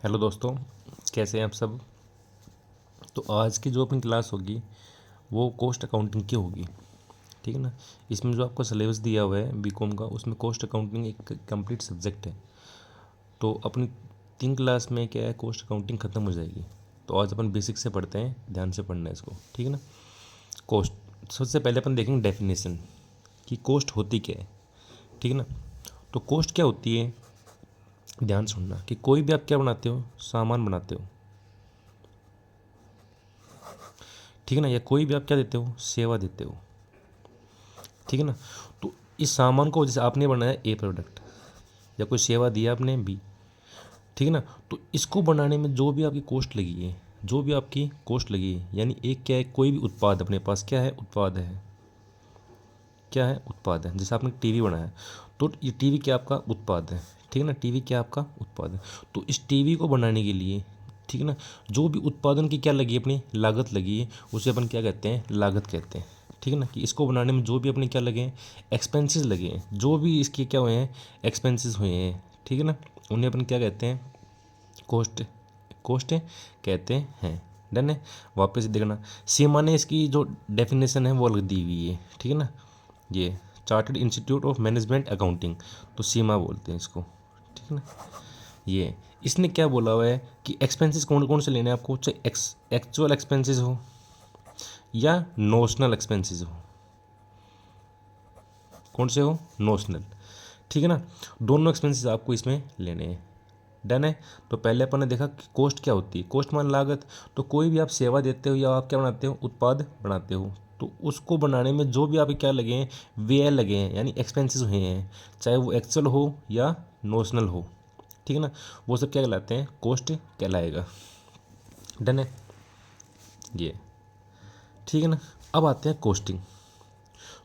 Hello दोस्तों, कैसे हैं आप सब। तो आज की जो अपनी क्लास होगी वो कॉस्ट अकाउंटिंग की होगी। ठीक है ना। इसमें जो आपको सिलेबस दिया हुआ है बीकॉम का, उसमें कॉस्ट अकाउंटिंग एक कंप्लीट सब्जेक्ट है। तो अपनी 3 क्लास में क्या है, कॉस्ट अकाउंटिंग ख़त्म हो जाएगी। तो आज अपन बेसिक से पढ़ते हैं, ध्यान से पढ़ना है इसको। ठीक है ना। कॉस्ट सबसे पहले अपन देखेंगे डेफिनेशन कि कॉस्ट होती क्या है। ठीक है ना। तो कॉस्ट क्या होती है, ध्यान सुनना कि कोई भी आप क्या बनाते हो, सामान बनाते हो। ठीक है ना। या कोई भी आप क्या देते हो, सेवा देते हो। ठीक है ना। तो इस सामान को जैसे आपने बनाया ए प्रोडक्ट, या कोई सेवा दिया आपने बी। ठीक है ना। तो इसको बनाने में जो भी आपकी कॉस्ट लगी है, जो भी आपकी कॉस्ट लगी है, यानी एक क्या है, कोई भी उत्पाद अपने पास क्या है, उत्पाद है। क्या है, उत्पाद है। जैसे आपने टीवी बनाया, तो ये टीवी क्या आपका उत्पाद है। ठीक है ना। टीवी क्या आपका उत्पाद है। तो इस टीवी को बनाने के लिए, ठीक है ना, जो भी उत्पादन की क्या लगी है, अपनी लागत लगी है, उसे अपन क्या कहते हैं, लागत कहते हैं। ठीक है ना। कि इसको बनाने में जो भी अपने क्या लगे हैं, एक्सपेंसेस लगे हैं, जो भी इसके क्या हुए हैं, एक्सपेंसेस हुए हैं। ठीक है ना। उन्हें अपन क्या कहते हैं, कॉस्ट कॉस्ट कहते हैं। डन है। वापस देखना, सीमा ने इसकी जो डेफिनेशन है वो अलग दी हुई है। ठीक है ना। ये chartered institute of management accounting, तो सीमा बोलते हैं इसको। ठीक है ना। ये इसने क्या बोला हुआ है कि एक्सपेंसेस कौन कौन से लेने हैं आपको, चाहे एक्चुअल एक्सपेंसेस हो या नोशनल एक्सपेंसेस हो। कौन से हो, नोशनल। ठीक है ना। दोनों एक्सपेंसेस आपको इसमें लेने हैं। डन है। तो पहले अपन ने देखा कि कॉस्ट क्या होती है, कॉस्ट मान लागत। तो कोई भी आप सेवा देते हो या आप क्या बनाते हो, उत्पाद बनाते हो, तो उसको बनाने में जो भी आप क्या लगे हैं, व्यय लगे हैं, यानी एक्सपेंसेस हुए हैं, चाहे वो एक्चुअल हो या नोशनल हो। ठीक है ना। वो सब क्या कहलाते हैं, कॉस्ट कहलाएगा। डन है ये। ठीक है ना। अब आते हैं कोस्टिंग।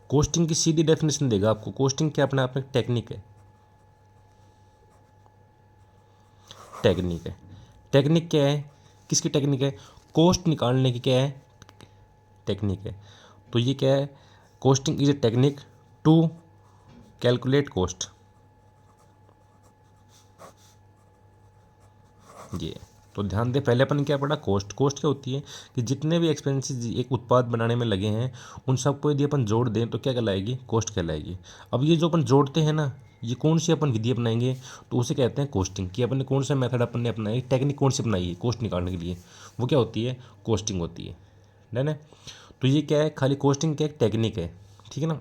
कोस्टिंग की सीधी डेफिनेशन देगा आपको। कोस्टिंग क्या अपने आप में टेक्निक है। टेक्निक है। टेक्निक क्या है, किसकी टेक्निक है, कॉस्ट निकालने की क्या है, टेक्निक है। तो ये क्या है, costing is a technique to calculate cost. ये तो ध्यान दे, पहले अपन क्या पढ़ा, कॉस्ट। कॉस्ट क्या होती है कि जितने भी एक्सपेंसेस एक उत्पाद बनाने में लगे हैं, उन सबको यदि अपन जोड़ दें तो क्या कहलाएगी, कॉस्ट कहलाएगी। अब ये जो अपन जोड़ते हैं ना, ये कौन सी अपन विधि अपनाएंगे, तो उसे कहते हैं कॉस्टिंग। कि अपन ने कौन सा मेथड अपन ने अपनाई, टेक्निक कौन सी अपनाई है कॉस्ट निकालने के लिए, वो क्या होती है, कॉस्टिंग होती है। डन है। तो ये क्या है, खाली कॉस्टिंग क्या एक टेक्निक है। ठीक है ना।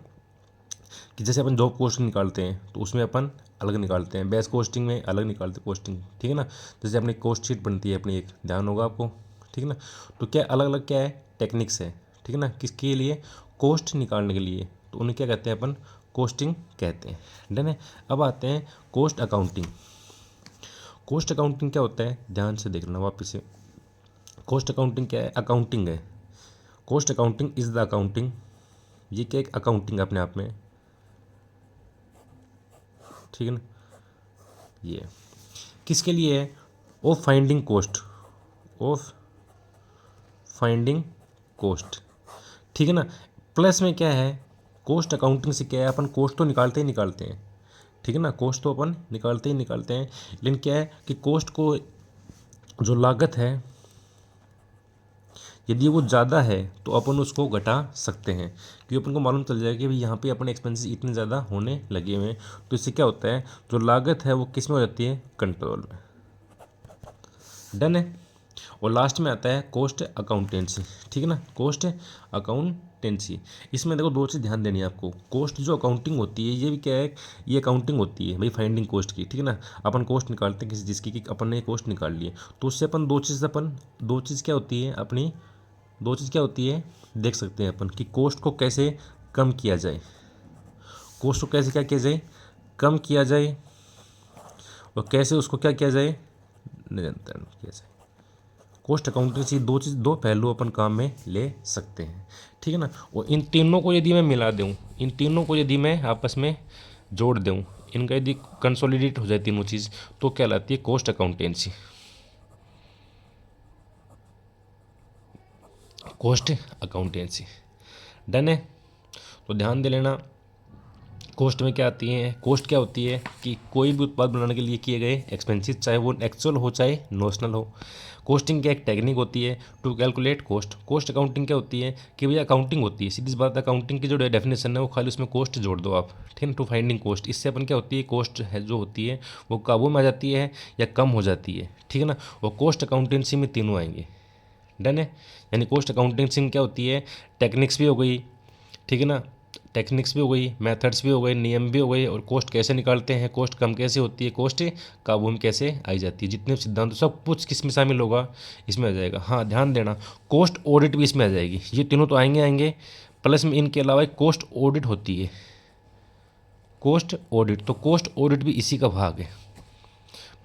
कि जैसे अपन जॉब कोस्टिंग निकालते हैं तो उसमें अपन अलग निकालते हैं, बेस कोस्टिंग में अलग निकालते हैं कोस्टिंग। ठीक है ना। जैसे अपनी कोस्ट शीट बनती है अपनी, एक ध्यान होगा आपको। ठीक है ना। तो क्या अलग अलग क्या है, टेक्निक्स है। ठीक है ना। किसके लिए, कोस्ट निकालने के लिए, तो उन्हें क्या कहते हैं अपन, कोस्टिंग कहते हैं। डन है। अब आते हैं कोस्ट अकाउंटिंग। कोस्ट अकाउंटिंग क्या होता है, ध्यान से देखना वापस से। कोस्ट अकाउंटिंग क्या है, अकाउंटिंग है। Cost accounting is the accounting, ये क्या एक अकाउंटिंग अपने आप में। ठीक है ना। ये किसके लिए है, of finding cost, of finding cost. ठीक है ना। प्लस में क्या है, कॉस्ट अकाउंटिंग से क्या है, अपन कॉस्ट तो निकालते ही निकालते हैं। ठीक है ना। कॉस्ट तो अपन निकालते ही निकालते हैं, लेकिन क्या है कि कॉस्ट को, जो लागत है, यदि वो ज़्यादा है तो अपन उसको घटा सकते हैं। क्योंकि अपन को मालूम चल जाएगा कि भाई यहाँ पे अपने एक्सपेंसेस इतने ज़्यादा होने लगे हुए हैं। तो इससे क्या होता है, जो लागत है वो किस में हो जाती है, कंट्रोल में। डन है। और लास्ट में आता है कॉस्ट अकाउंटेंसी। ठीक है ना। कॉस्ट अकाउंटेंसी, इसमें देखो दो चीज़ ध्यान देनी है आपको। कॉस्ट जो अकाउंटिंग होती है, ये भी क्या है, ये अकाउंटिंग होती है भाई, फाइंडिंग कॉस्ट की। ठीक है ना। अपन कॉस्ट निकालते हैं किसी चीज़ की, कि अपन ने कॉस्ट निकाल ली है, तो उससे अपन दो चीज़ क्या होती है अपनी, दो चीज़ क्या होती है, देख सकते हैं अपन कि कॉस्ट को कैसे कम किया जाए, कॉस्ट को कैसे क्या किया जाए, कम किया जाए, और कैसे उसको क्या किया जाए, निरंतर किया जाए। कॉस्ट अकाउंटेंसी दो चीज़, दो पहलू अपन काम में ले सकते हैं। ठीक है ना। और इन तीनों को यदि मैं मिला दूँ, इन तीनों को यदि मैं आपस में जोड़ दूँ, इनका यदि कंसोलिडेट हो जाए तीनों चीज़, तो क्या लाती है, cost accountancy. Cost accountancy. Done है। तो ध्यान दे लेना, कॉस्ट में क्या आती है, कॉस्ट क्या होती है कि कोई भी उत्पाद बनाने के लिए किए गए एक्सपेंसेस, चाहे वो एक्चुअल हो चाहे नॉशनल हो। कॉस्टिंग क्या एक टेक्निक होती है to calculate cost. Cost accounting क्या होती है कि भैया अकाउंटिंग होती है, सीधी सी बात है, अकाउंटिंग की जो डेफिनेशन है वो खाली उसमें कॉस्ट जोड़ दो आप, ठीक है, टू फाइंडिंग कॉस्ट। इससे अपन क्या होती है, कॉस्ट है जो होती है वो काबू में आ जाती है या कम हो जाती है, ठीक है ना। और कॉस्ट अकाउंटेंसी में तीनों आएंगे, डन है। यानी कॉस्ट अकाउंटेंसी में क्या होती है, टेक्निक्स भी हो गई, ठीक है ना, टेक्निक्स भी हो गई, मेथड्स भी हो गए, नियम भी हो गए, और कॉस्ट कैसे निकालते हैं, कॉस्ट कम कैसे होती है, कॉस्ट काबू में कैसे आई जाती है, जितने भी सिद्धांत सब कुछ किस में शामिल होगा, इसमें आ जाएगा। हाँ ध्यान देना, कॉस्ट ऑडिट भी इसमें आ जाएगी। ये तीनों तो आएंगे प्लस में इनके अलावा एक कॉस्ट ऑडिट होती है, कॉस्ट ऑडिट, तो कॉस्ट ऑडिट भी इसी का भाग है।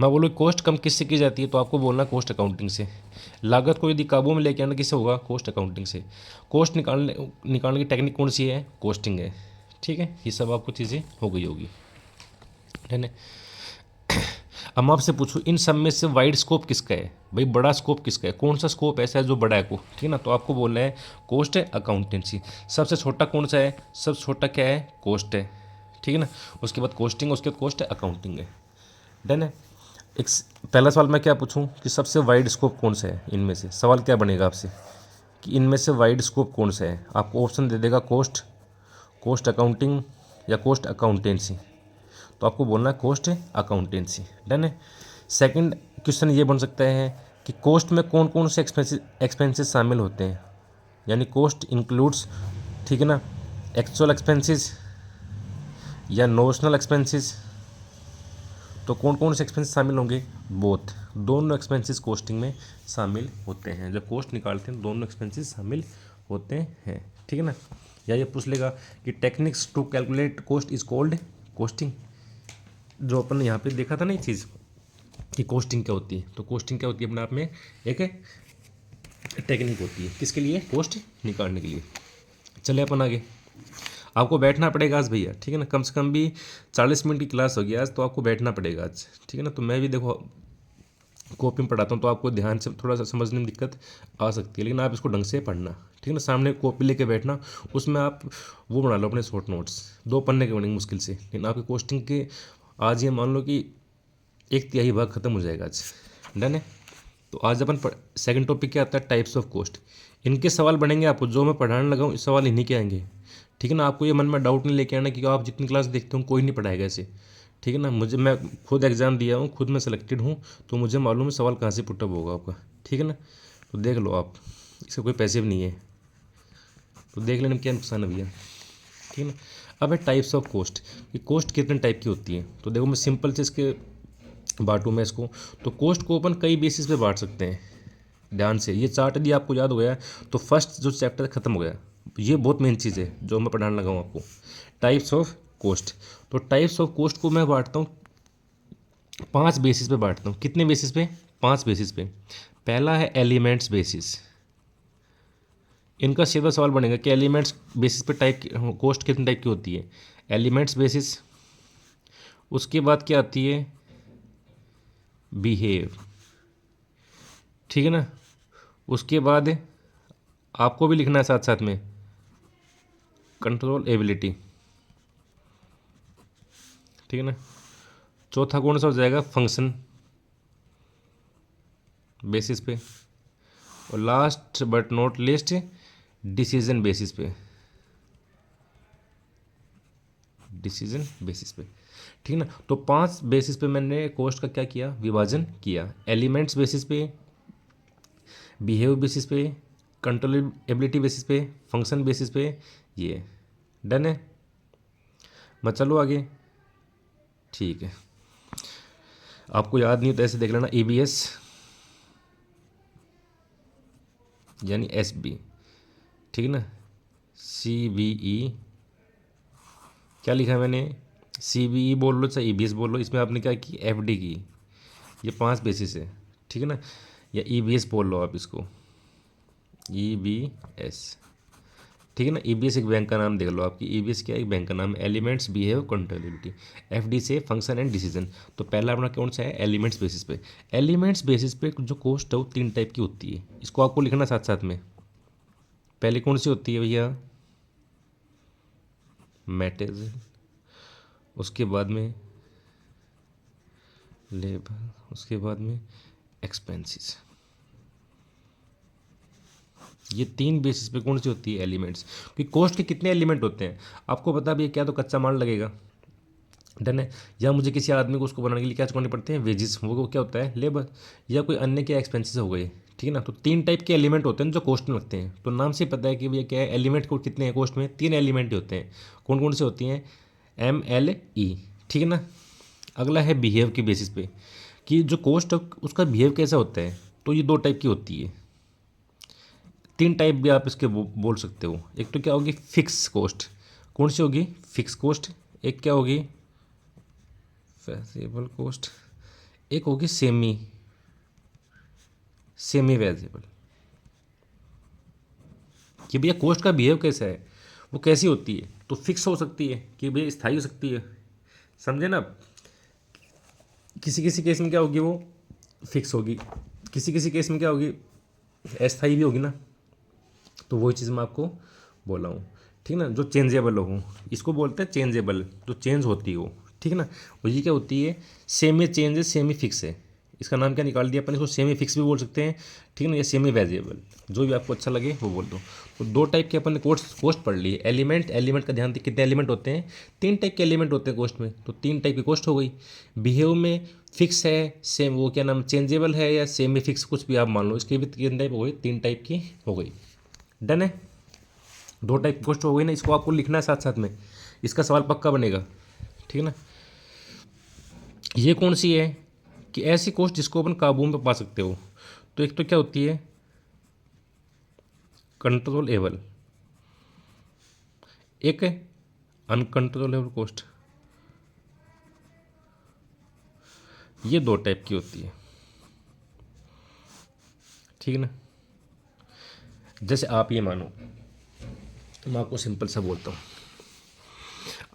मैं बोलूँ कॉस्ट कम किससे की जाती है, तो आपको बोलना कॉस्ट अकाउंटिंग से। लागत को यदि काबू में लेके आना किससे होगा, कॉस्ट अकाउंटिंग से। कॉस्ट निकालने की टेक्निक कौन सी है, कॉस्टिंग है, ठीक है। ये सब आपको चीज़ें हो गई होगी, है ना। अब मैं आपसे पूछूं इन सब में से वाइड स्कोप किसका है, भाई बड़ा स्कोप किसका है, कौन सा स्कोप ऐसा है जो बड़ा है को, ठीक है ना, तो आपको बोलना है कॉस्ट है अकाउंटेंसी। सबसे छोटा कौन सा है, सबसे छोटा क्या है, कॉस्ट है, ठीक है ना। उसके बाद कॉस्टिंग, उसके बाद कॉस्ट है अकाउंटिंग है, डन है। एक पहला सवाल मैं क्या पूछूं कि सबसे वाइड स्कोप कौन सा है इनमें से, सवाल क्या बनेगा आपसे कि इनमें से वाइड स्कोप कौन सा है। आपको ऑप्शन दे देगा कॉस्ट, कॉस्ट अकाउंटिंग या कॉस्ट अकाउंटेंसी, तो आपको बोलना है कॉस्ट अकाउंटेंसी, डन है। सेकंड क्वेश्चन ये बन सकता है कि कॉस्ट में कौन कौन से एक्सपेंसेस शामिल होते हैं, यानी कॉस्ट इंक्लूड्स, ठीक है ना, एक्चुअल एक्सपेंसेस या नॉशनल एक्सपेंसेस। तो कौन कौन से एक्सपेंसेस शामिल होंगे, बोथ, दोनों एक्सपेंसेस कॉस्टिंग में शामिल होते हैं। जब कॉस्ट निकालते हैं दोनों एक्सपेंसेस शामिल होते हैं, ठीक है ना। या ये पूछ लेगा कि techniques to calculate cost is called costing. जो अपन ने यहाँ पे देखा था ना ये चीज़ कि कॉस्टिंग क्या होती है, तो कॉस्टिंग क्या होती है अपने आप में एक टेक्निक होती है, किसके लिए, कॉस्ट निकालने के लिए। चले अपन आगे, आपको बैठना पड़ेगा आज भैया, ठीक है ना, कम से कम भी 40 मिनट की क्लास होगी आज, तो आपको बैठना पड़ेगा आज, ठीक है ना। तो मैं भी देखो कॉपी में पढ़ाता हूँ तो आपको ध्यान से थोड़ा सा समझने में दिक्कत आ सकती है, लेकिन आप इसको ढंग से पढ़ना, ठीक है ना। सामने कॉपी लेके बैठना, उसमें आप वो बना लो अपने शॉर्ट नोट्स, 2 पन्ने के बनेंगे मुश्किल से, लेकिन आपकी कॉस्टिंग के आज ये मान लो कि 1/3 भाग खत्म हो जाएगा आज, डन है। तो आज अपन सेकंड टॉपिक क्या आता है, टाइप्स ऑफ कॉस्ट। इनके सवाल बनेंगे आपको, जो मैं पढ़ाने लगा हूँ इस सवाल इन्हीं के आएंगे, ठीक है ना। आपको ये मन में डाउट नहीं लेके आना कि आप जितनी क्लास देखते हो कोई नहीं पढ़ाएगा ऐसे, ठीक है ना। मैं खुद एग्ज़ाम दिया हूँ, खुद मैं सेलेक्टेड हूँ, तो मुझे मालूम है सवाल कहाँ से पुटअप होगा आपका, ठीक है ना। तो देख लो आप, इसका कोई पैसे भी नहीं है, तो देख लेने में क्या नुकसान है भैया, ठीक है ना। अब है टाइप्स ऑफ कॉस्ट, कि कॉस्ट कितने टाइप की होती है। तो देखो मैं सिंपल से इसके बांटूँ मैं इसको, तो कॉस्ट को अपन कई बेसिस पे बांट सकते हैं। ध्यान से ये चार्ट यदि आपको याद हो गया तो फर्स्ट जो चैप्टर खत्म हो गया। ये बहुत मेन चीज़ है जो मैं पढ़ाने लगा हूँ आपको, टाइप्स ऑफ कॉस्ट। तो टाइप्स ऑफ कॉस्ट को मैं बांटता हूँ 5 बेसिस पे बांटता हूँ। कितने बेसिस पे, 5 बेसिस पे। पहला है एलिमेंट्स बेसिस। इनका सीधा सवाल बनेगा कि एलिमेंट्स बेसिस पे टाइप कॉस्ट कितने टाइप की होती है, एलिमेंट्स बेसिस। उसके बाद क्या आती है, बिहेव, ठीक है ना। उसके बाद आपको भी लिखना है साथ साथ में कंट्रोल एबिलिटी, ठीक है ना। चौथा कौन सा हो जाएगा, फंक्शन बेसिस पे। और last but not list decision basis पे, डिसीजन बेसिस पे, ठीक है ना। तो 5 बेसिस पे मैंने कॉस्ट का क्या किया, विभाजन किया। एलिमेंट्स बेसिस पे, बिहेव बेसिस पे, कंट्रोल एबिलिटी बेसिस पे, फंक्शन बेसिस पे, ये डन है। मैं चलो आगे, ठीक है। आपको याद नहीं हो तो ऐसे देख लेना, EBS यानी SB, ठीक है ना। CBE क्या लिखा है मैंने, CBE बोल लो चाहे EBS बोल लो, इसमें आपने क्या की, FD की। ये 5 बेसिस है, ठीक है ना। या EBS बोल लो आप इसको, EBS, ठीक है ना। EBS एक बैंक का नाम देख लो आपकी, EBS क्या है, एक बैंक का नाम है। Elements, behave, controllability. FD से फंक्शन एंड डिसीजन। तो पहला अपना कौन सा है, एलिमेंट्स बेसिस पे। एलिमेंट्स बेसिस पे जो कॉस्ट है वो 3 टाइप की होती है, इसको आपको लिखना साथ साथ में। पहले कौन सी होती है भैया, मटेरियल, उसके बाद में लेबर, उसके बाद में एक्सपेंसेस। ये 3 बेसिस पे कौन सी होती है एलिमेंट्स, कि कॉस्ट के कितने एलिमेंट होते हैं आपको पता भी है क्या, तो कच्चा माल लगेगा, डन है, या मुझे किसी आदमी को उसको बनाने के लिए क्या चुकाने पड़ते हैं, वेजेस, वो क्या होता है, लेबर, या कोई अन्य क्या एक्सपेंसेस हो गए, ठीक है ना। तो 3 टाइप के एलिमेंट होते हैं जो कॉस्ट में लगते हैं, तो नाम से पता है कि भैया क्या है, एलिमेंट को कितने हैं कॉस्ट में, 3 एलिमेंट ही होते हैं। कौन कौन से होती हैं, MLE, ठीक है ना। अगला है बिहेव के बेसिस पे, कि जो कॉस्ट उसका बिहेव कैसा होता है, तो ये 2 टाइप की होती है, 3 टाइप भी आप इसके बोल सकते हो। एक तो क्या होगी फिक्स कॉस्ट, कौन सी होगी, फिक्स कॉस्ट। एक क्या होगी वेरिएबल कॉस्ट, एक होगी सेमी सेमी वेरिएबल। कि भैया कॉस्ट का बिहेव कैसा है, वो कैसी होती है, तो फिक्स हो सकती है कि भैया स्थायी हो सकती है, समझे ना आप? किसी किसी केस में क्या होगी वो फिक्स होगी, किसी किसी केस में क्या होगी अस्थायी भी होगी ना। तो वही चीज़ मैं आपको बोला हूँ, ठीक है ना। जो चेंजेबल हो इसको बोलते हैं चेंजेबल, जो चेंज होती हो, ठीक है ना। और ये क्या होती है, सेमी चेंज है, सेमी फिक्स है, इसका नाम क्या निकाल दिया अपन, इसको सेमी फिक्स भी बोल सकते हैं, ठीक है ना, या सेमी वेरिएबल, जो भी आपको अच्छा लगे वो बोल दो। तो 2 टाइप के अपन ने कोस्ट पढ़ ली। एलिमेंट, एलिमेंट का ध्यान, कितने एलिमेंट होते हैं, 3 टाइप के एलिमेंट होते हैं कोस्ट में, तो 3 टाइप की कोस्ट हो गई। बिहेव में फिक्स है, सेम वो क्या नाम चेंजेबल है, या सेमी फिक्स, कुछ भी आप मान लो, इसकी भी 3 टाइप हो गई, 3 टाइप की हो गई, डन है। 2 टाइप पोस्ट हो गई ना, इसको आपको लिखना है साथ साथ में, इसका सवाल पक्का बनेगा, ठीक है ना। ये कौन सी है, कि ऐसी कोस्ट जिसको अपन काबू में पा सकते हो, तो एक तो क्या होती है कंट्रोलेबल, एक है अनकंट्रोलेबल कोस्ट। ये 2 टाइप की होती है, ठीक है ना। जैसे आप ये मानो, तो मैं आपको सिंपल सा बोलता हूँ,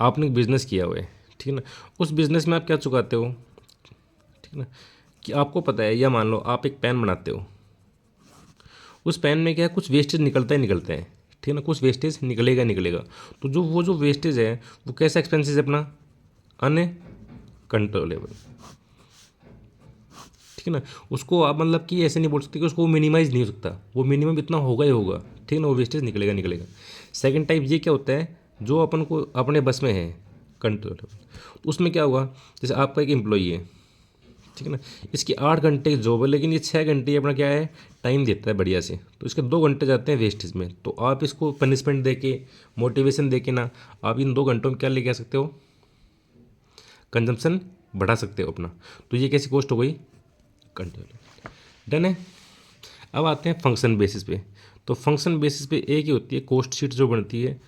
आपने एक बिजनेस किया हुआ है, ठीक है ना, उस बिजनेस में आप क्या चुकाते हो, ठीक है ना, कि आपको पता है, या मान लो आप एक पेन बनाते हो, उस पेन में क्या है कुछ वेस्टेज निकलता ही निकलता है, ठीक है ना, कुछ वेस्टेज निकलेगा निकलेगा। तो जो वेस्टेज है वो कैसा एक्सपेंसेस है अपना, अनकंट्रोलेबल, ठीक है ना। उसको आप मतलब कि ऐसे नहीं बोल सकते कि उसको मिनिमाइज नहीं हो सकता, वो मिनिमम इतना होगा ही होगा, ठीक है ना, वो वेस्टेज निकलेगा निकलेगा। सेकंड टाइप ये क्या होता है, जो अपन को अपने बस में है कंट्रोलेबल, तो उसमें क्या होगा, जैसे आपका एक एम्प्लॉई है, ठीक है ना, इसकी 8 घंटे की जॉब है, लेकिन ये 6 घंटे अपना क्या है टाइम देता है बढ़िया से, तो इसके 2 घंटे जाते हैं वेस्टेज में। तो आप इसको पनिशमेंट दे के, मोटिवेशन दे के ना, आप इन 2 घंटों में क्या लेके आ सकते हो, कंजम्पशन बढ़ा सकते हो अपना। तो ये कैसी कॉस्ट हो गई, कंट्रोल, डन है। अब आते हैं फंक्शन बेसिस पे। तो फंक्शन बेसिस पे एक ही होती है कॉस्ट शीट जो बनती है,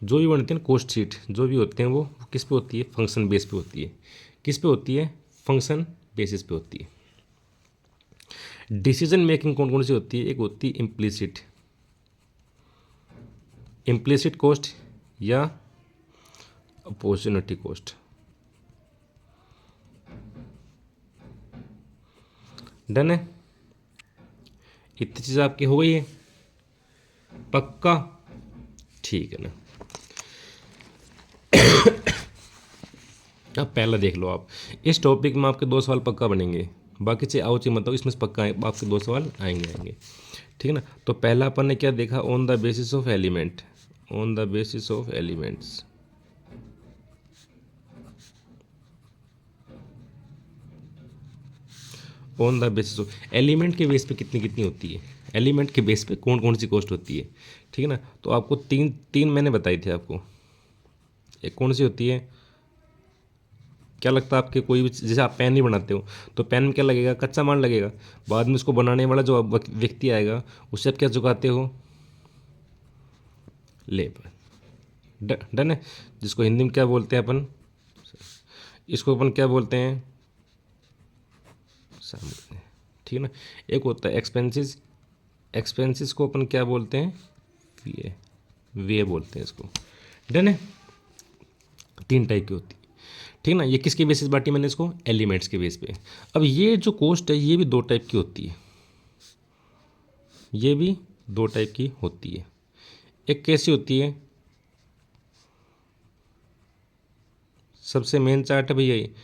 जो भी बनती है ना कॉस्ट शीट जो भी होते हैं वो किस पे होती है, फंक्शन बेस पे होती है। किस पे होती है, फंक्शन बेसिस पे होती है। डिसीजन मेकिंग कौन कौन सी होती है, एक होती है इम्प्लिसिट, इम्प्लिसिट कॉस्ट या अपॉर्चुनिटी कॉस्ट, डन है। इतनी चीज़ आपकी हो गई है पक्का, ठीक है ना। अब पहला देख लो आप, इस टॉपिक में आपके 2 सवाल पक्का बनेंगे, बाकी चाहे आओ चाहे मत आओ, इसमें से पक्का आपके 2 सवाल आएंगे आएंगे, ठीक है ना। तो पहला अपन ने क्या देखा, on the basis of element, on the basis of elements, on the basis of element के बेस पे कितनी कितनी होती है, एलिमेंट के बेस पे कौन कौन सी कॉस्ट होती है, ठीक है ना। तो आपको तीन तीन मैंने बताई थी आपको, एक कौन सी होती है, क्या लगता है आपके, कोई भी जैसे आप पेन नहीं बनाते हो, तो पेन में क्या लगेगा, कच्चा माल लगेगा, बाद में उसको बनाने वाला जो व्यक्ति आएगा उससे आप क्या चुकाते हो, लेबर, डन है। जिसको हिंदी में क्या बोलते हैं अपन, इसको अपन क्या बोलते हैं, सामग्री, ठीक है ना। एक होता है एक्सपेंसेस, एक्सपेंसेस को अपन क्या बोलते हैं, वे, वे बोलते हैं इसको, डन है। 3 टाइप की होती है, ठीक है ना। ये किसके बेसिस बांटी मैंने इसको, एलिमेंट्स के बेस पे। अब ये जो कॉस्ट है ये भी 2 टाइप की होती है, ये भी 2 टाइप की होती है। एक कैसी होती है, सबसे मेन चार्ट है भैया ये,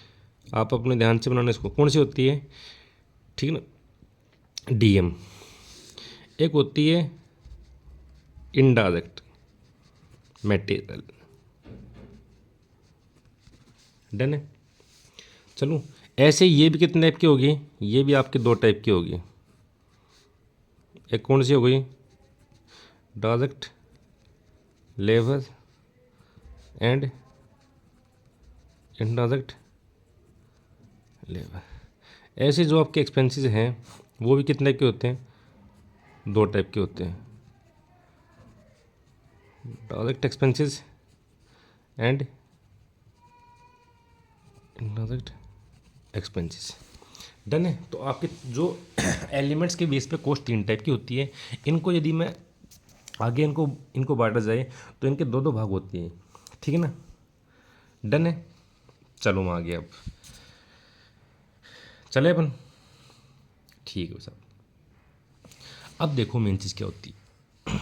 आप अपने ध्यान से बनाना इसको। कौन सी होती है, ठीक है ना, डीएम। एक होती है इनडायरेक्ट मटेरियल। डन है। चलो ऐसे ये भी कितने टाइप की होगी, ये भी आपके दो टाइप की होगी। एक कौन सी हो गई, direct labour and indirect labour. ऐसे जो आपके एक्सपेंसेस हैं वो भी कितने टाइप के होते हैं, दो टाइप के होते हैं, direct expenses and indirect expenses. Done है। तो आपके जो एलिमेंट्स के बेस पे कॉस्ट तीन टाइप की होती है। इनको यदि मैं आगे इनको बांटा जाए तो इनके दो दो भाग होती हैं, ठीक है ना। डन है। चलो मैं आगे अब चले अपन, ठीक है साहब। अब देखो मेन चीज़ क्या होती है,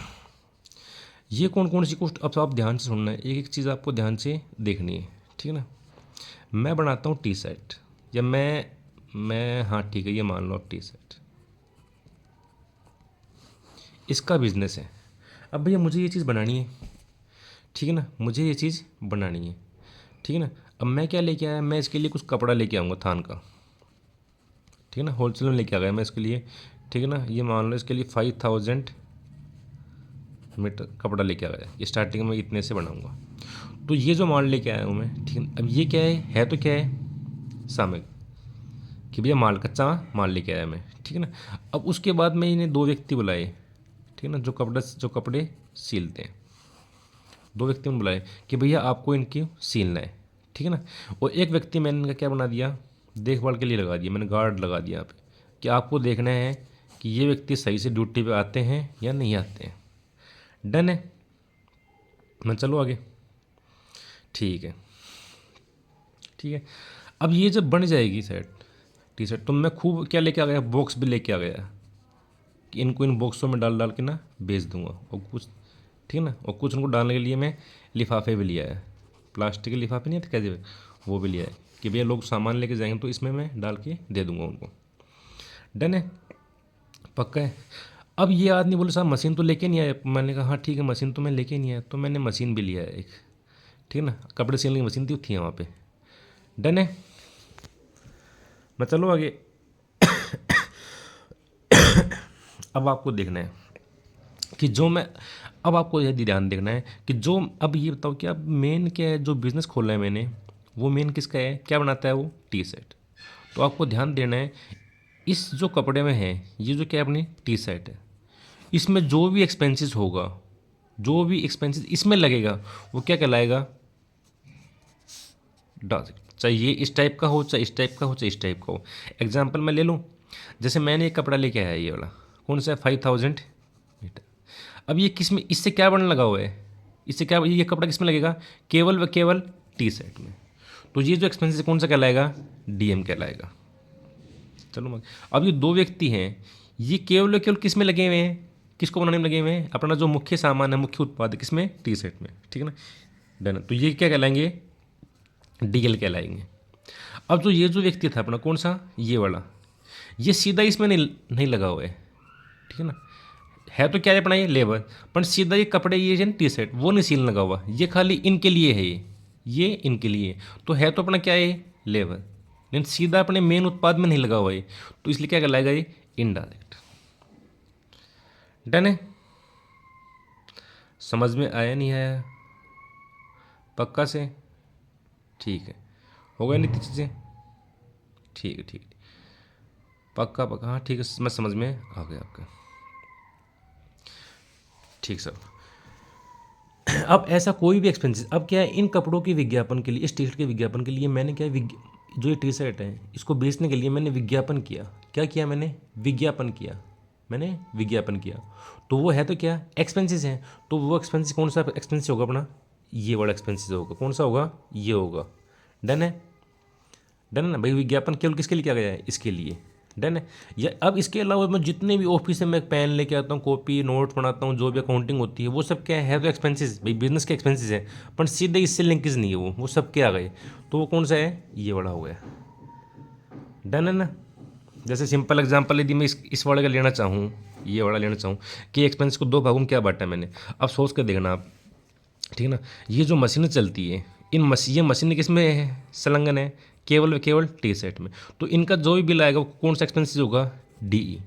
ये कौन कौन सी कॉस्ट, अब आप ध्यान से सुनना है, एक एक चीज़ आपको ध्यान से देखनी है, ठीक है ना। मैं बनाता हूँ टी शर्ट, या मैं हाँ ठीक है, ये मान लो आप टी शर्ट, इसका बिजनेस है। अब भैया मुझे ये चीज़ बनानी है, ठीक है ना, मुझे ये चीज़ बनानी है, ठीक है ना। अब मैं क्या लेके आया, मैं इसके लिए कुछ कपड़ा लेके आऊँगा थान का, ठीक है ना, होलसेल में लेके आ गया मैं इसके लिए, ठीक है ना। ये मान लो इसके लिए 5000 मीटर कपड़ा लेके आ गया, ये स्टार्टिंग में इतने से बनाऊँगा। तो ये जो माल लेके आया हूँ मैं, ठीक है। अब ये क्या है तो क्या है, सामग्री, कि भैया माल, कच्चा माल लेके आया मैं, ठीक है ना। अब उसके बाद मैं इन्हें दो व्यक्ति बुलाए, ठीक है ना, जो कपड़े सीलते हैं, दो व्यक्ति में बुलाए कि भैया आपको इनकी सीलना है, ठीक है ना। और एक व्यक्ति मैंने इनका क्या बना दिया, देखभाल के लिए लगा दिया, मैंने गार्ड लगा दिया यहाँ पे, कि आपको देखना है कि ये व्यक्ति सही से ड्यूटी पे आते हैं या नहीं आते हैं। डन है। मैं चलो आगे, ठीक है, ठीक है। अब ये जब बन जाएगी टी शर्ट, तो मैं खूब क्या लेके आ गया, बॉक्स भी लेके आ गया, कि इनको इन बॉक्सों में डाल डाल के ना बेच दूंगा। और कुछ, ठीक है ना, और कुछ उनको डालने के लिए मैं लिफाफे भी लिया है, प्लास्टिक के लिफाफे नहीं आते कैसे, वो भी लिया है, कि भैया लोग सामान लेके जाएंगे तो इसमें मैं डाल के दे दूंगा उनको। डन है, पक्का है। अब ये आदमी बोले साहब मशीन तो लेके नहीं आया, मैंने कहा हाँ ठीक है, मशीन तो मैं लेके नहीं आया, तो मैंने मशीन भी लिया है एक, ठीक है ना, कपड़े सिलने की मशीन थी वहाँ पे। डन है। मैं चलो आगे। अब आपको देखना है कि अब आपको यदि ध्यान देखना है कि अब ये बताओ कि अब मेन क्या है, जो बिज़नेस खोला है मैंने, वो मेन किसका है, क्या बनाता है वो, टी शर्ट। तो आपको ध्यान देना है, इस जो कपड़े में है, ये जो क्या अपनी टी शर्ट है, इसमें जो भी एक्सपेंसेस होगा, जो भी एक्सपेंसेस इसमें लगेगा, वो क्या कहलाएगा, चाहे ये इस टाइप का हो, चाहे इस टाइप का हो, चाहे इस टाइप का हो। एग्जाम्पल मैं ले लूँ, जैसे मैंने एक कपड़ा लेके आया ये वाला, कौन सा है, 5000 मीटर। अब ये किस में, इससे क्या बनने लगा हुआ है, इससे क्या, ये कपड़ा किस में लगेगा, केवल व केवल टी शर्ट में। तो ये जो एक्सपेंसेस कौन सा कहलाएगा, डीएम कहलाएगा। चलो अब ये दो व्यक्ति हैं, ये केवल केवल किस में लगे हुए हैं, किसको बनाने में लगे हुए हैं, अपना जो मुख्य सामान है, मुख्य उत्पाद किसमें, टी शर्ट में, ठीक है ना। डन। तो ये क्या कहलाएंगे, डीएल कहलाएंगे। अब जो व्यक्ति था अपना, कौन सा, ये वाला, ये सीधा इसमें नहीं लगा हुआ है, ठीक है ना, है तो क्या है अपना ये लेबर, पर सीधा ये कपड़े, ये टी शर्ट वो नहीं सील लगा हुआ, ये खाली इनके लिए है, ये इनके लिए, तो है तो अपना क्या है, लेबर, लेकिन सीधा अपने मेन उत्पाद में नहीं लगा हुआ है, तो इसलिए क्या कहलाएगा, ये इनडायरेक्ट। डन है। समझ में आया नहीं आया, पक्का से, ठीक है, हो गया नहीं चीज़ें, ठीक है, ठीक है, पक्का पक्का, हाँ ठीक है, मैं समझ में आ गया आपका, ठीक सर। अब ऐसा कोई भी एक्सपेंसेस, अब क्या है, इन कपड़ों के विज्ञापन के लिए, इस टी शर्ट के विज्ञापन के लिए मैंने क्या जो ये टी शर्ट है, इसको बेचने के लिए मैंने विज्ञापन किया, क्या किया मैंने, विज्ञापन किया, मैंने विज्ञापन किया, तो वो है तो क्या, एक्सपेंसेस हैं। तो वो एक्सपेंसेस कौन सा एक्सपेंसेस होगा अपना, ये वाला एक्सपेंसेस होगा, कौन सा होगा, ये होगा। डन है, डन है ना भाई, विज्ञापन केवल किसके लिए किया गया है, इसके लिए, डन है। या अब इसके अलावा मैं जितने भी ऑफिस से मैं पेन लेके आता हूँ, कॉपी नोट बनाता हूँ, जो भी अकाउंटिंग होती है वो सब क्या है, तो एक्सपेंसेस भाई बिजनेस के एक्सपेंसेस है, पर सीधे इससे लिंकेज नहीं है, वो सब क्या आ गए, तो वो कौन सा है, ये वाला हो गया। डन है ना। जैसे सिंपल एग्जांपल यदि मैं इस वाले का लेना चाहूँ, ये वाला लेना चाहूँ कि एक्सपेंस को दो भागों में क्या बांटा मैंने, अब सोच कर देखना आप, ठीक है ना। ये जो मशीनें चलती है, ये मशीनें किस में है, संलग्न है, केवल टी सेट में, तो इनका जो भी बिल आएगा वो कौन सा एक्सपेंसेस होगा, डीई।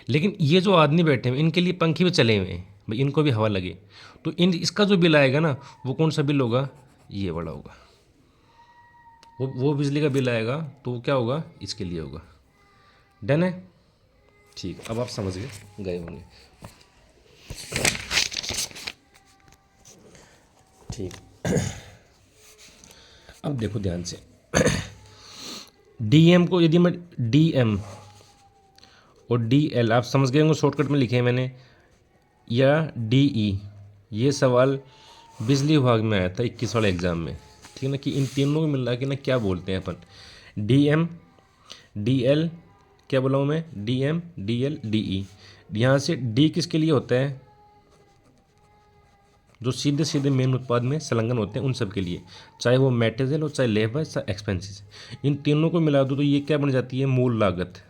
लेकिन ये जो आदमी बैठे हैं इनके लिए पंखे भी चले हुए हैं भाई, इनको भी हवा लगे, तो इन इसका जो बिल आएगा ना वो कौन सा बिल होगा, ये वाला होगा। वो बिजली का बिल आएगा तो वो क्या होगा, इसके लिए होगा। डन है। ठीक, अब आप समझ गए होंगे। ठीक, अब देखो ध्यान से, डीएम को यदि मैं डीएम और डीएल आप समझ गए होंगे, शॉर्टकट में लिखे हैं मैंने, या डीई, ये सवाल बिजली विभाग में आया था 21 वाले एग्जाम में, ठीक है ना, कि इन तीनों को मिला के ना क्या बोलते हैं अपन, डीएम डीएल, क्या बोला हूँ मैं, डीएम डीएल डीई। यहाँ से डी किसके लिए होता है, जो सीधे सीधे मेन उत्पाद में संलग्न होते हैं उन सब के लिए, चाहे वो मटेरियल हो, चाहे लेबर, चाहे एक्सपेंसेस, इन तीनों को मिला दो तो ये क्या बन जाती है, मूल लागत।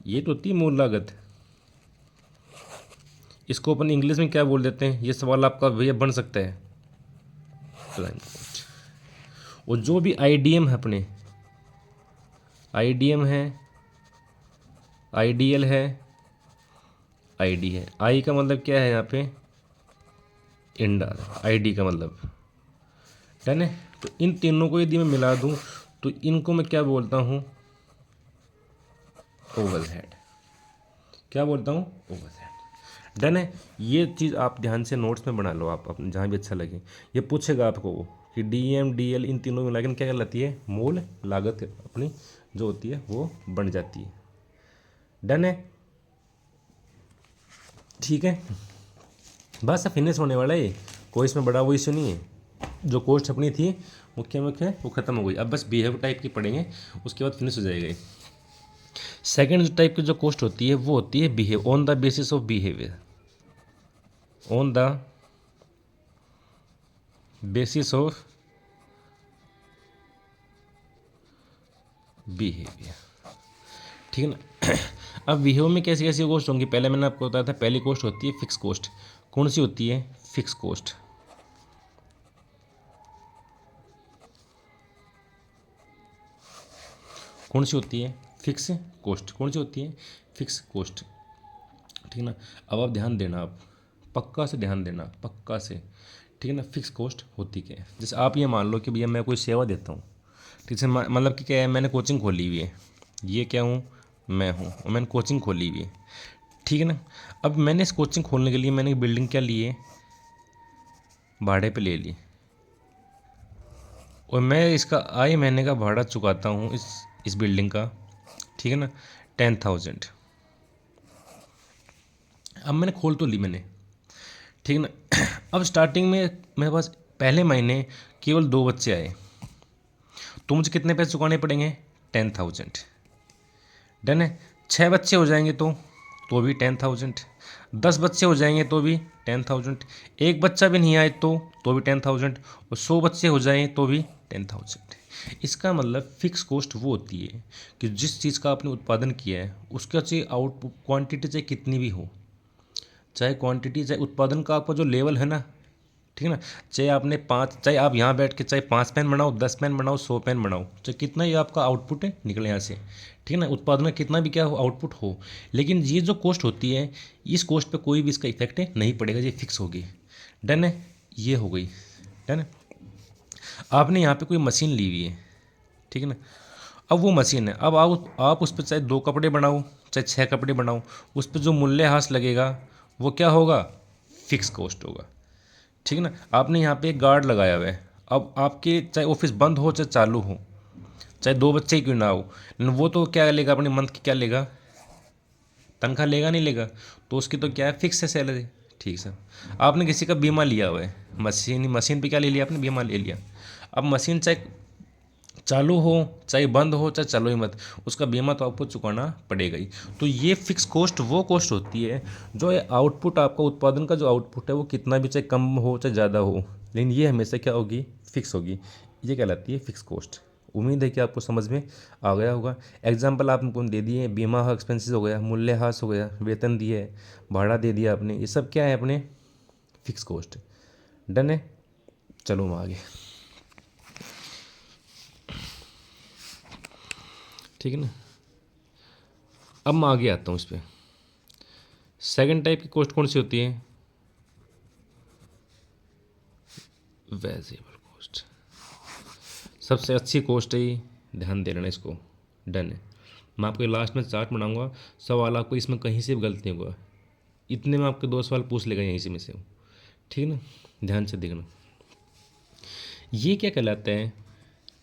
ये तो होती है मूल लागत। इसको अपन इंग्लिश में क्या बोल देते हैं, ये सवाल आपका भैया बन सकता है, प्राइम कॉस्ट। और जो भी आईडीएम है अपने, आईडीएम है, आईडीएल है, आईडी है, आई का मतलब क्या है यहाँ पे, इंडा, आईडी का मतलब, डन है। तो इन तीनों को यदि मैं मिला दूं तो इनको मैं क्या बोलता हूँ, ओवरहेड। क्या बोलता हूँ, ओवरहेड। डन है। ये चीज़ आप ध्यान से नोट्स में बना लो, आप अपने जहाँ भी अच्छा लगे। ये पूछेगा आपको वो कि डीएम डीएल इन तीनों में मिला क्या कहलाती है, मूल लागत अपनी जो होती है वो बन जाती है। डन है। ठीक है, बस फिनिश होने वाला है, कोई इसमें बड़ा वो इशू नहीं है। जो कोस्ट अपनी थी मुख्य वो ख़त्म हो गई, अब बस बिहेव टाइप की पढ़ेंगे, उसके बाद फिनिश हो जाएगा। सेकेंड टाइप की जो कोस्ट होती है वो होती है behave, on the basis of behaviour, on the basis of behaviour, ठीक है ना। अब बिहेव में कैसी कैसी कोस्ट होंगी, पहले मैंने आपको बताया था, पहली कोस्ट होती है फिक्स कोस्ट। कौन सी होती है, फिक्स कोस्ट। कौन सी होती है, फिक्स कोस्ट। कौन सी होती है, फिक्स कोस्ट, ठीक है ना। अब आप ध्यान देना, आप पक्का से ध्यान देना, पक्का से, ठीक है ना। फिक्स कोस्ट होती क्या है, जैसे आप ये मान लो कि भैया मैं कोई सेवा देता हूँ, ठीक है, मतलब कि क्या है, मैंने कोचिंग खोली हुई है, ये क्या हूँ, मैं हूँ, और मैंने कोचिंग खोली हुई है, ठीक है ना। अब मैंने इस कोचिंग खोलने के लिए मैंने एक बिल्डिंग क्या ली है, भाड़े पे ले ली, और मैं इसका आए महीने का भाड़ा चुकाता हूँ इस बिल्डिंग का, ठीक है ना, 10,000। अब मैंने खोल तो ली मैंने, ठीक है ना। अब स्टार्टिंग में मेरे पास पहले महीने केवल 2 बच्चे आए, तो मुझे कितने पैसे चुकाने पड़ेंगे, 10,000। डन है। 6 बच्चे हो जाएंगे तो भी 10,000, 10 बच्चे हो जाएंगे तो भी 10,000, एक बच्चा भी नहीं आए तो भी 10,000, और 100 बच्चे हो जाएं तो भी 10,000। इसका मतलब फिक्स कॉस्ट वो होती है कि जिस चीज़ का आपने उत्पादन किया है उसका चाहे आउटपुट क्वांटिटी चाहे कितनी भी हो, चाहे क्वांटिटी चाहे उत्पादन का आपका जो लेवल है ना, ठीक है ना, चाहे आप यहाँ बैठ के चाहे 5 पेन बनाओ, 10 पेन बनाओ, 100 पेन बनाओ, चाहे कितना ही आपका आउटपुट है निकले यहाँ से, ठीक है ना, उत्पादन में कितना भी क्या हो आउटपुट हो, लेकिन ये जो कॉस्ट होती है इस कॉस्ट पे कोई भी इसका इफेक्ट नहीं पड़ेगा, ये फिक्स होगी। डन है, ये हो गई। डन है। आपने यहाँ पे कोई मशीन ली हुई है, ठीक है ना, अब वो मशीन है, अब आप उस पर चाहे 2 कपड़े बनाओ चाहे 6 कपड़े बनाओ, उस पर जो मूल्यह्रास लगेगा वो क्या होगा, फिक्स कॉस्ट होगा, ठीक है ना। आपने यहाँ पे एक गार्ड लगाया हुआ है, अब आपके चाहे ऑफिस बंद हो चाहे चालू हो, चाहे 2 बच्चे ही क्यों ना हो, लेकिन वो तो क्या लेगा, अपने मंथ की क्या लेगा, तनख्वाह लेगा नहीं लेगा, तो उसकी तो क्या है, फिक्स है सैलरी, ठीक सर। आपने किसी का बीमा लिया हुआ है, मशीन पे क्या ले लिया आपने, बीमा ले लिया। अब मशीन चाहे चालू हो चाहे बंद हो चाहे चालू ही मत, उसका बीमा तो आपको चुकाना पड़ेगा ही। तो ये फिक्स कॉस्ट वो कॉस्ट होती है जो आउटपुट आपका उत्पादन का जो आउटपुट है वो कितना भी चाहे कम हो चाहे ज़्यादा हो, लेकिन ये हमेशा क्या होगी, फिक्स होगी। ये कहलाती है फिक्स कॉस्ट। उम्मीद है कि आपको समझ में आ गया होगा। एग्जाम्पल आपको दे दिए, बीमा एक्सपेंसेस हो गया, मूल्यह्रास हो गया, वेतन दिए, भाड़ा दे दिया आपने, ये सब क्या है अपने फिक्स कॉस्ट। डन है, चलो हम आगे। ठीक है ना, अब मैं आगे आता हूँ इस पर। सेकंड टाइप की कॉस्ट कौन सी होती है, वेरिएबल कॉस्ट। सबसे अच्छी कॉस्ट है ये, ध्यान दे लेना इसको। डन है, मैं आपको लास्ट में चार्ट बनाऊंगा, सवाल आपको इसमें कहीं से भी गलती नहीं होगा, इतने में आपके 2 सवाल पूछ लेगा यहीं से में से। ठीक है ना, ध्यान से देखना। ये क्या कहलाता है,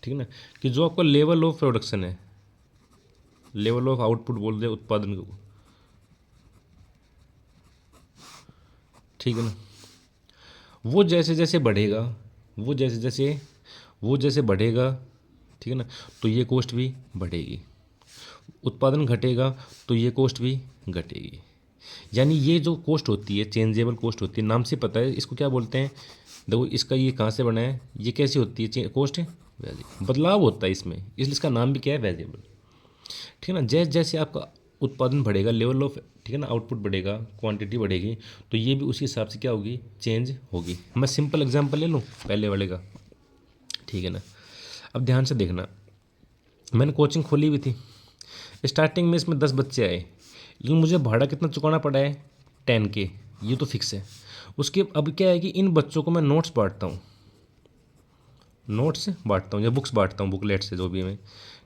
ठीक है ना, कि जो आपका लेवल ऑफ प्रोडक्शन है, लेवल ऑफ आउटपुट बोल दे उत्पादन को, ठीक है ना, वो जैसे जैसे बढ़ेगा, वो जैसे जैसे वो जैसे बढ़ेगा, ठीक है ना, तो ये कॉस्ट भी बढ़ेगी। उत्पादन घटेगा तो ये कॉस्ट भी घटेगी। यानी ये जो कॉस्ट होती है चेंजेबल कॉस्ट होती है, नाम से पता है इसको क्या बोलते हैं। देखो इसका ये कहाँ से बना है, ये कैसी होती है कॉस्ट है, वेरिएबल, बदलाव होता है इसमें, इसलिए इसका नाम भी क्या है, वेरिएबल। ठीक है ना, जैसे जैसे आपका उत्पादन बढ़ेगा, लेवल ऑफ, ठीक है ना, आउटपुट बढ़ेगा, क्वांटिटी बढ़ेगी, तो ये भी उसी हिसाब से क्या होगी, चेंज होगी। मैं सिंपल एग्जांपल ले लूँ पहले वाले का, ठीक है ना। अब ध्यान से देखना, मैंने कोचिंग खोली हुई थी, स्टार्टिंग में इसमें 10 बच्चे आए, लेकिन मुझे भाड़ा कितना चुकाना पड़ा है, 10K, ये तो फिक्स है। उसके अब क्या है कि इन बच्चों को मैं नोट्स बांटता हूँ, नोट्स बांटता हूँ या बुक्स बांटता हूँ, बुकलेट से जो भी मैं,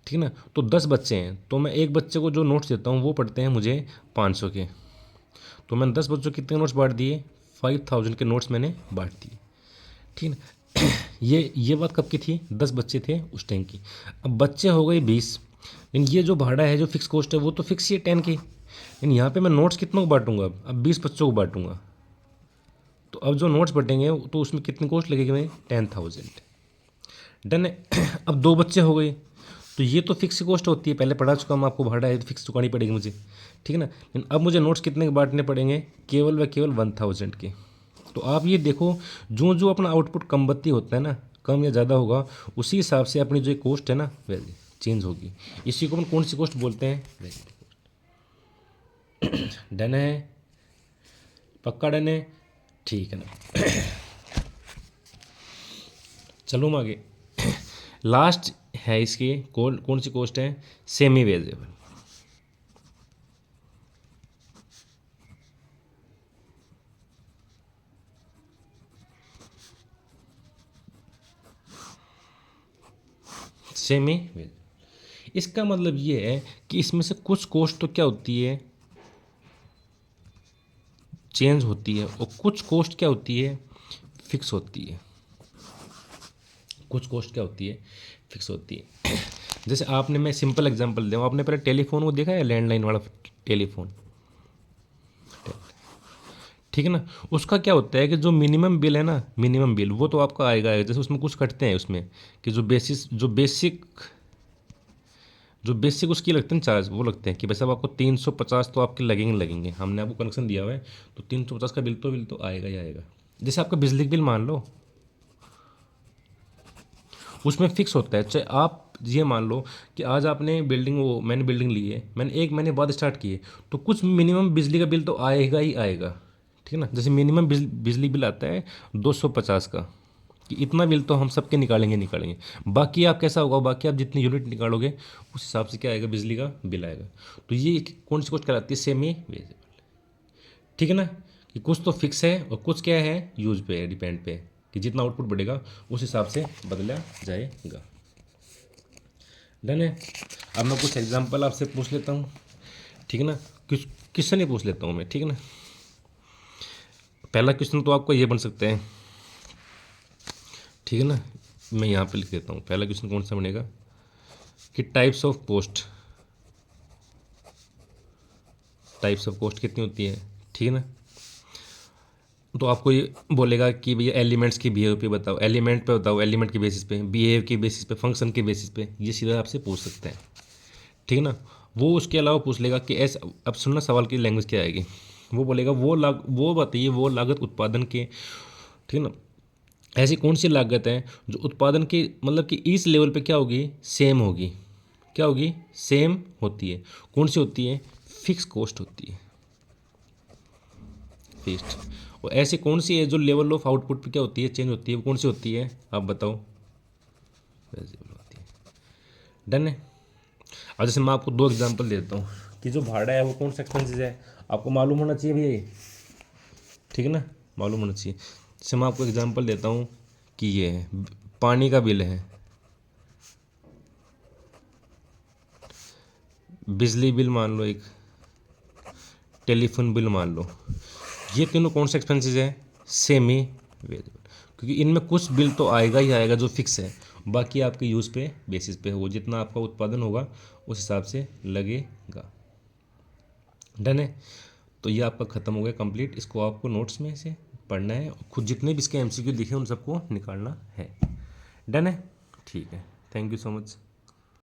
ठीक है ना। तो 10 बच्चे हैं, तो मैं एक बच्चे को जो नोट्स देता हूँ वो पढ़ते हैं मुझे 500 के। तो मैंने 10 बच्चों को कितने नोट्स बांट दिए, 5000 के नोट्स मैंने बांट दिए। ठीक है ना, ये बात कब की थी, 10 बच्चे थे उस टाइम की। अब बच्चे हो गए 20, लेकिन ये जो भाड़ा है, जो फिक्स कॉस्ट है, वो तो फिक्स ही है 10 की। लेकिन यहाँ पे मैं नोट्स कितनों को बांटूंगा, अब 20 बच्चों को बांटूंगा, तो अब जो नोट्स बटेंगे तो उसमें कितनी कॉस्ट लगेगी, मैं 10,000। डन है। अब 2 बच्चे हो गए, तो ये तो फिक्स कॉस्ट होती है, पहले पढ़ा चुका मैं आपको, भाड़ा है तो फिक्स चुकानी पड़ेगी मुझे, ठीक है ना। लेकिन अब मुझे नोट्स कितने के बांटने पड़ेंगे, केवल व केवल 1000 के। तो आप ये देखो, जो जो अपना आउटपुट कम बत्ती होता है ना, कम या ज़्यादा होगा, उसी हिसाब से अपनी जो कॉस्ट है ना वैल्यू चेंज होगी। इसी को अपन कौन सी कॉस्ट बोलते हैं, वेरिएबल कॉस्ट। डन है, पक्का डन है, ठीक है ना। चलो हम आगे। लास्ट है इसकी कौन सी कॉस्ट है, सेमी वेरिएबल। सेमी वेरिएबल, इसका मतलब ये है कि इसमें से कुछ कॉस्ट तो क्या होती है, चेंज होती है, और कुछ कॉस्ट क्या होती है, फिक्स होती है। कुछ कॉस्ट क्या होती है, फिक्स होती है। जैसे आपने, मैं सिंपल एग्जांपल दूँ, आपने पहले टेलीफोन को देखा है, लैंडलाइन वाला टेलीफोन, ठीक है ना। उसका क्या होता है कि जो मिनिमम बिल है ना, मिनिमम बिल वो तो आपका आएगा, जैसे उसमें कुछ कटते हैं उसमें, कि जो बेसिक उसकी लगते हैं चार्ज, वो लगते हैं कि भाई साहब आपको 350 तो आपके लगेंगे, हमने आपको कनेक्शन दिया हुआ है, तो 350 का बिल तो आएगा ही आएगा। जैसे आपका बिजली बिल मान लो, उसमें फिक्स होता है। चाहे आप ये मान लो कि आज आपने मैंने बिल्डिंग ली है, मैंने 1 महीने बाद स्टार्ट किए, तो कुछ मिनिमम बिजली का बिल तो आएगा ही आएगा, ठीक है ना। जैसे मिनिमम बिजली बिल आता है 250 का, कि इतना बिल तो हम सबके निकालेंगे। बाकी आप कैसा होगा, बाकी आप जितनी यूनिट निकालोगे उस हिसाब से क्या आएगा, बिजली का बिल आएगा। तो ये कौन सी कॉस्ट कहलाती है, सेमी वेरिएबल, ठीक है ना। कि कुछ तो फिक्स है और कुछ क्या है, यूज पे है, डिपेंड पे है, कि जितना आउटपुट बढ़ेगा उस हिसाब से बदला जाएगा। डन है। अब मैं कुछ एग्जांपल आपसे पूछ लेता हूँ, ठीक है ना, कुछ क्वेश्चन ही पूछ लेता हूँ मैं, ठीक है ना। पहला क्वेश्चन तो आपको ये बन सकता है, ठीक है ना, मैं यहाँ पे लिख देता हूँ। पहला क्वेश्चन कौन सा बनेगा, कि टाइप्स ऑफ कॉस्ट कितनी होती है, ठीक है ना। तो आपको ये बोलेगा कि भैया एलिमेंट्स की बिहेव पे बताओ, एलिमेंट पे बताओ, एलिमेंट के बेसिस पे, बिहेव के बेसिस पे, फंक्शन के बेसिस पे, ये सीधा आपसे पूछ सकते हैं। ठीक है ना। वो उसके अलावा पूछ लेगा कि ऐसा, अब सुनना सवाल की लैंग्वेज क्या आएगी। वो बोलेगा वो बताइए वो लागत उत्पादन के, ठीक है ना, ऐसी कौन सी लागत है जो उत्पादन के मतलब कि इस लेवल पे क्या होगी, सेम होगी। क्या होगी, सेम होती है। कौन सी होती है, फिक्स कॉस्ट होती है, फिक्स्ड। और ऐसी कौन सी है जो लेवल ऑफ आउटपुट पे क्या होती है, चेंज होती है, वो कौन सी होती है, आप बताओ। वेरिएबल होती है। डन है। अब जैसे मैं आपको दो एग्जांपल देता हूँ कि जो भाड़ा है वो कौन सा एक्सपेंसेस है, आपको मालूम होना चाहिए भैया ये, ठीक है ना, मालूम होना चाहिए। जैसे मैं आपको एग्जांपल देता हूँ कि ये है पानी का बिल है, बिजली बिल मान लो, एक टेलीफोन बिल मान लो, ये तीनों कौन से एक्सपेंसेस है, सेमी वेरिएबल। क्योंकि इनमें कुछ बिल तो आएगा ही आएगा जो फिक्स है, बाकी आपके यूज़ पे बेसिस पे हो, जितना आपका उत्पादन होगा उस हिसाब से लगेगा। डन है। तो ये आपका ख़त्म हो गया कंप्लीट। इसको आपको नोट्स में से पढ़ना है, खुद जितने भी इसके एमसीक्यू दिखे उन सबको निकालना है। डन है, ठीक है, थैंक यू सो मच।